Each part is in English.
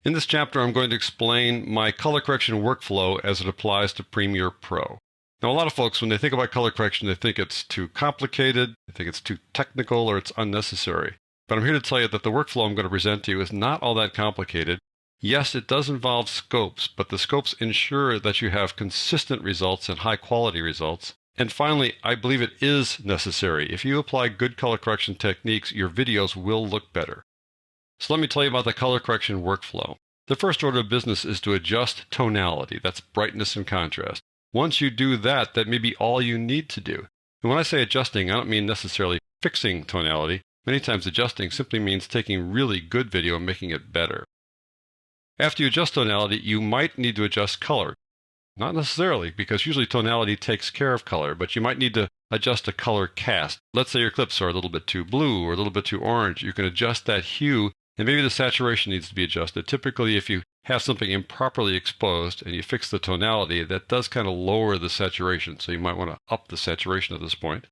In this chapter, I'm going to explain my color correction workflow as it applies to Premiere Pro. Now, a lot of folks, when they think about color correction, they think it's too complicated, they think it's too technical, or it's unnecessary. But I'm here to tell you that the workflow I'm going to present to you is not all that complicated. Yes, it does involve scopes, but the scopes ensure that you have consistent results and high-quality results. And finally, I believe it is necessary. If you apply good color correction techniques, your videos will look better. So let me tell you about the color correction workflow. The first order of business is to adjust tonality. That's brightness and contrast. Once you do that, that may be all you need to do. And when I say adjusting, I don't mean necessarily fixing tonality. Many times adjusting simply means taking really good video and making it better. After you adjust tonality, you might need to adjust color. Not necessarily, because usually tonality takes care of color, but you might need to adjust a color cast. Let's say your clips are a little bit too blue or a little bit too orange. You can adjust that hue, and maybe the saturation needs to be adjusted. Typically, if you have something improperly exposed and you fix the tonality, that does kind of lower the saturation, so you might want to up the saturation at this point.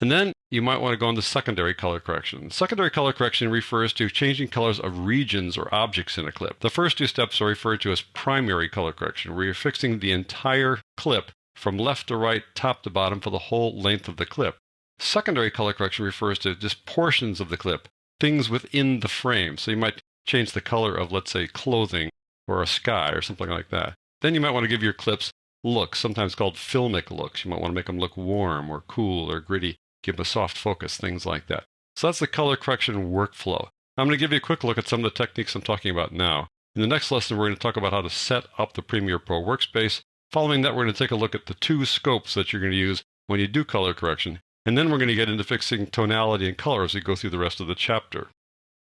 And then you might want to go into secondary color correction. Secondary color correction refers to changing colors of regions or objects in a clip. The first two steps are referred to as primary color correction, where you're fixing the entire clip from left to right, top to bottom for the whole length of the clip. Secondary color correction refers to just portions of the clip, things within the frame. So you might change the color of, let's say, clothing or a sky or something like that. Then you might want to give your clips looks, sometimes called filmic looks. You might want to make them look warm or cool or gritty. Give them a soft focus, things like that. So that's the color correction workflow. I'm going to give you a quick look at some of the techniques I'm talking about now. In the next lesson, we're going to talk about how to set up the Premiere Pro workspace. Following that, we're going to take a look at the two scopes that you're going to use when you do color correction. And then we're going to get into fixing tonality and color as we go through the rest of the chapter.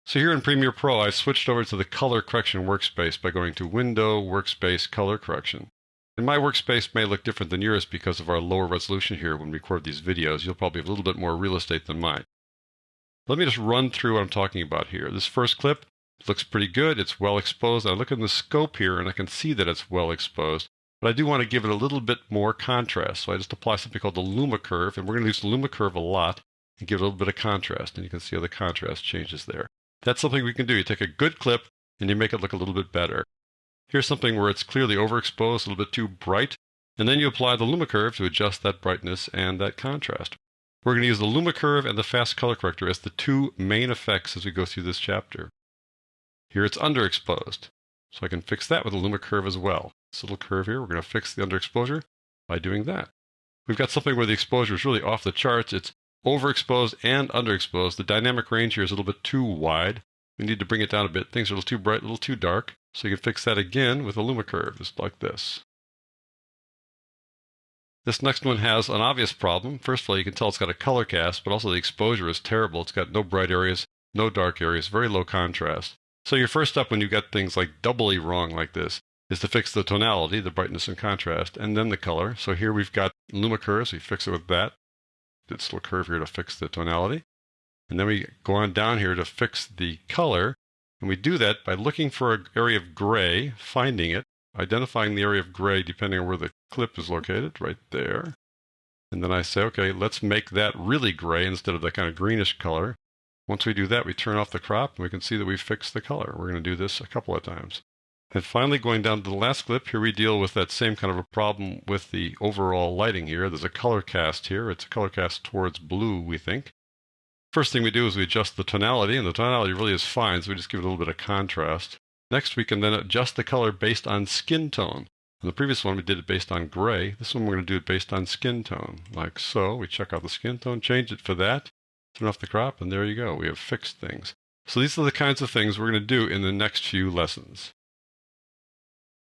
So here in Premiere Pro, I switched over to the color correction workspace by going to Window, Workspace, Color Correction. And my workspace may look different than yours because of our lower resolution here when we record these videos. You'll probably have a little bit more real estate than mine. Let me just run through what I'm talking about here. This first clip looks pretty good. It's well exposed. I look in the scope here and I can see that it's well exposed. But I do want to give it a little bit more contrast. So I just apply something called the Luma Curve. And we're going to use the Luma Curve a lot and give it a little bit of contrast. And you can see how the contrast changes there. That's something we can do. You take a good clip and you make it look a little bit better. Here's something where it's clearly overexposed, a little bit too bright, and then you apply the Luma Curve to adjust that brightness and that contrast. We're going to use the Luma Curve and the Fast Color Corrector as the two main effects as we go through this chapter. Here it's underexposed, so I can fix that with the Luma Curve as well. This little curve here, we're going to fix the underexposure by doing that. We've got something where the exposure is really off the charts. It's overexposed and underexposed. The dynamic range here is a little bit too wide. We need to bring it down a bit. Things are a little too bright, a little too dark. So you can fix that again with a Luma Curve, just like this. This next one has an obvious problem. First of all, you can tell it's got a color cast, but also the exposure is terrible. It's got no bright areas, no dark areas, very low contrast. So your first step when you get things like doubly wrong like this is to fix the tonality, the brightness and contrast, and then the color. So here we've got Luma Curves. We fix it with that. This little curve here to fix the tonality. And then we go on down here to fix the color. And we do that by looking for an area of gray, finding it, identifying the area of gray depending on where the clip is located, right there. And then I say, okay, let's make that really gray instead of that kind of greenish color. Once we do that, we turn off the crop and we can see that we've fixed the color. We're going to do this a couple of times. And finally, going down to the last clip, here we deal with that same kind of a problem with the overall lighting here. There's a color cast here. It's a color cast towards blue, we think. First thing we do is we adjust the tonality, and the tonality really is fine, so we just give it a little bit of contrast. Next, we can then adjust the color based on skin tone. On the previous one, we did it based on gray. This one, we're going to do it based on skin tone, like so. We check out the skin tone, change it for that, turn off the crop, and there you go. We have fixed things. So these are the kinds of things we're going to do in the next few lessons.